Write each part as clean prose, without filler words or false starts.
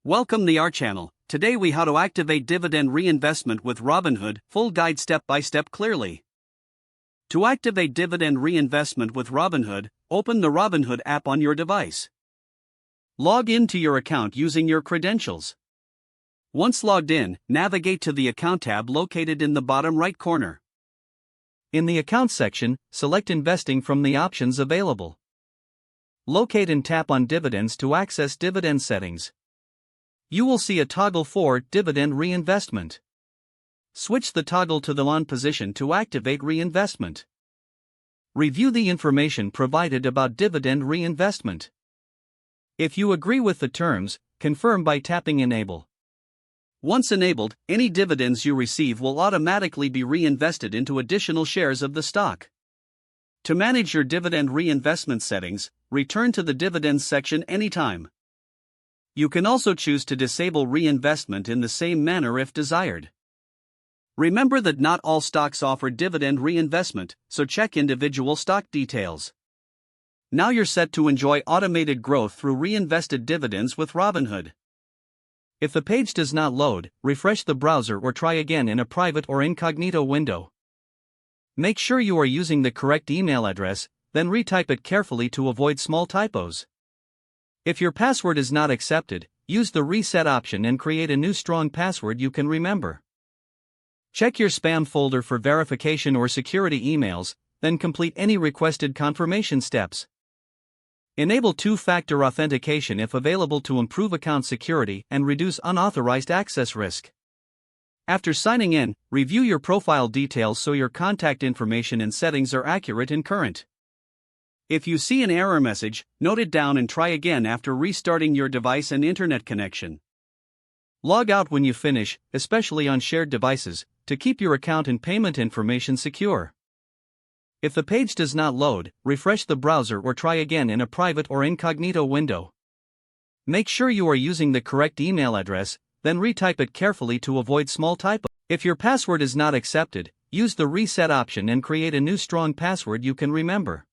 Welcome to our channel. Today we how to activate dividend reinvestment with Robinhood, full guide step by step clearly. To activate dividend reinvestment with Robinhood, open the Robinhood app on your device. Log into your account using your credentials. Once logged in, navigate to the account tab located in the bottom right corner. In the account section, select investing from the options available. Locate and tap on dividends to access dividend settings. You will see a toggle for dividend reinvestment. Switch the toggle to the on position to activate reinvestment. Review the information provided about dividend reinvestment. If you agree with the terms, confirm by tapping Enable. Once enabled, any dividends you receive will automatically be reinvested into additional shares of the stock. To manage your dividend reinvestment settings, return to the Dividends section anytime. You can also choose to disable reinvestment in the same manner if desired. Remember that not all stocks offer dividend reinvestment, so check individual stock details. Now you're set to enjoy automated growth through reinvested dividends with Robinhood. If the page does not load, refresh the browser or try again in a private or incognito window. Make sure you are using the correct email address, then retype it carefully to avoid small typos. If your password is not accepted, use the reset option and create a new strong password you can remember. Check your spam folder for verification or security emails, then complete any requested confirmation steps. Enable two-factor authentication if available to improve account security and reduce unauthorized access risk. After signing in, review your profile details so your contact information and settings are accurate and current. If you see an error message, note it down and try again after restarting your device and internet connection. Log out when you finish, especially on shared devices, to keep your account and payment information secure. If the page does not load, refresh the browser or try again in a private or incognito window. Make sure you are using the correct email address, then retype it carefully to avoid small typos. If your password is not accepted, use the reset option and create a new strong password you can remember.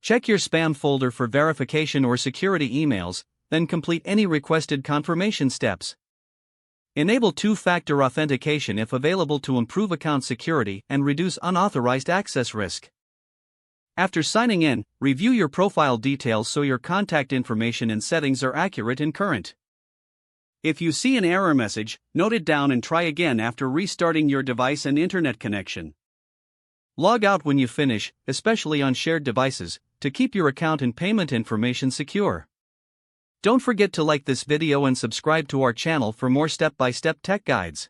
Check your spam folder for verification or security emails, then complete any requested confirmation steps. Enable two-factor authentication if available to improve account security and reduce unauthorized access risk. After signing in, review your profile details so your contact information and settings are accurate and current. If you see an error message, note it down and try again after restarting your device and internet connection. Log out when you finish, especially on shared devices, to keep your account and payment information secure. Don't forget to like this video and subscribe to our channel for more step-by-step tech guides.